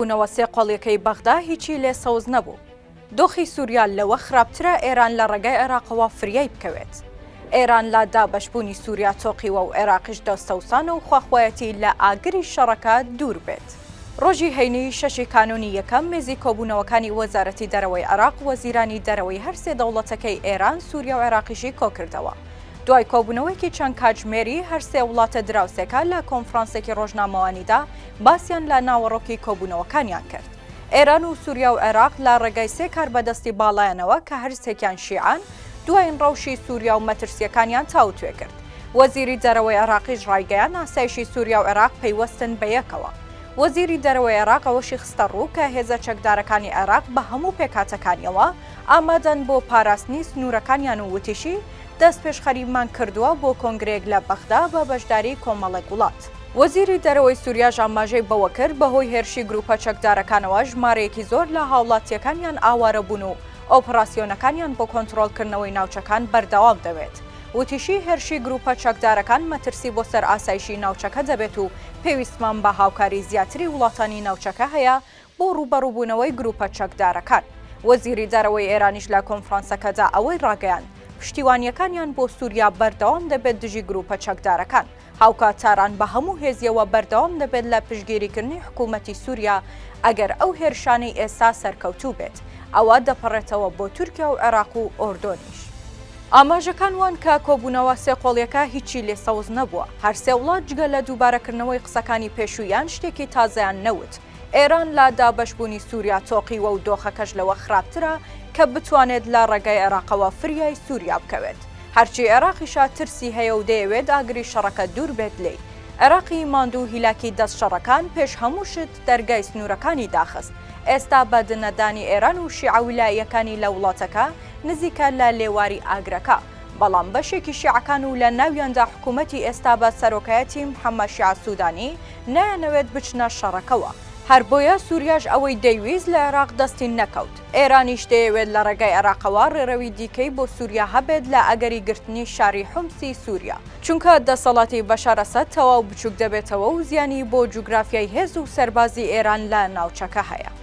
بوونەوە سێ قۆڵیەکەی بەغدا هیچی لێ سەوز نەبوو. دۆخی سووریا لەوە خراپترە ئێران لە ڕێگای عێراقەوە فریای بکەوێت. ئێران لا دابەشبوونی سووریا تۆقیوە و عێراقیش دەستەوسانە و خواخوایەتی لە ئاگری شەڕەکە دوور بێت. ڕۆژی هەینی شەشی کانونی یەکەم مێزی کۆبوونەوەکانی وەزارەتی دەرەوەی عێراق وەزیرانی دەرەوەی هەر سێ دەوڵەتەکەی ئێران، سووریا و عێراقیشی کۆکردەوە. دوای کۆبوونەوەیەکی چەند کاتژمێری هەر سێ وڵاتە دراوسێکە لە کۆنفرانسێکی ڕۆژنامەوانیدا باسییان لە ناوەڕۆکی کۆبوونەوەکانیان کرد. ئێران و سووریا و عێراق لە ڕێگای سێ کار بەدەستی باڵایەنەوە کە هەرسێکیان شیعان دوایین ڕەوشی سووریا و مەترسیەکانیان تاوتوێ کرد. وەزیری دەرەوەی عێراقیش ڕایگەیان ئاسایشی سووریا و عێراق پەیوەستن بە یەکەوە. وەزیری دەرەوەی عێراق ئەوەشی خستە ڕوو کە هێزە چەکدارەکانی عێراق بە هەموو پێکهاتەکانیەوە ئامادەن بۆ پاراستنی سنوورەکانیان و وتیشی دەست پێشخەریبمان کردووە بۆ کۆنگرێک لە بەغدا بە بەشداری کۆمەڵێک وڵات. وەزیری دەرەوەی سووریا ئاماژەی بەوە کرد بەهۆی هێرشی گروپە چەکدارەکانەوە ژمارەیەکی زۆر لە هاوڵاتیەکانیان ئاوارە بوون و ئۆپراسیۆنەکانیان بۆ کۆنتڕۆڵکردنەوەی ناوچەکان بەردەوام دەوێت. وتیشی هێرشی گروپە چەکدارەکان مەترسی بۆ سەر ئاسایشی ناوچەکە دەبێت و پێویستمان بە هاوکاری زیاتری وڵاتانی ناوچەکە هەیە بۆ ڕوبەڕووبوونەوەی گروپە چەکدارەکان. وەزیری دەرەوەی ئێرانیش لە کۆنفرانسەکەدا ئەوەی ڕاگەیاند پشتیوانیەکانیان بۆ سووریا بەردەوام دەبێت دژی گروپە چەکدارەکان. هاوکاتاران بە هەموو هێزیەوە بەردەوام دەبێت لە پشتگیریکردنی حکوومەتی سووریا ئەگەر ئەو هێرشانەی ئێستا سەرکەوتوو بێت. ئەوە دەپەڕێتەوە بۆ تورکیا و عێراق و ئۆردۆنیش. ئاماژەکان وان کە کۆبوونەوە سێ قۆڵیەکە هیچی لێ سەوز نەبووە. هەر سێ وڵات جگە لە دووبارەکردنەوەی قسەکانی پێشوویان شتێکی تازەیان نەوت. ئێران لا دابەشبوونی سووریا تۆقیوە و دۆخەکەش لەوە خراپترە کە بتوانێت لە ڕێگای عێراقەوە فریای سووریا بکەوێت. هەرچی عێراقیشا ترسی هەیە و دەیەوێت ئاگری شەڕەکە دوور بێت لێی. عێراقی ماندوو هیلاکی دەست شەڕەکان پێش هەموو شت دەرگای سنوورەکانی داخست. ئێستا بەدنەدانی ئێران و شیعەویلاییەکانی لە وڵاتەکە نزیکە لە لێواری ئاگرەکە. بەڵام بەشێکی شیعەکان و لە ناویاندا حکوومەتی ئێستا بە سەرۆکایەتی محەممەد شیع سوودانی نایەنەوێت بچنە شەڕەکەوە. هەر بۆیە سووریاش ئەوەی دەیویست لە عێراق دەستی نەکەوت. ئێرانیش دەیەوێت لە ڕێگای عێراقەوە ڕێڕەوی دیکەی بۆ سووریا هەبێت لە ئەگەری گرتنی شاری حومسی سووریا. چونکە دەسەڵاتی بەشار ئەسەد تەواو بچووک دەبێتەوە و زیانی بۆ جوگرافیای هێز و سەربازی ئێران لە ناوچەکە هەیە.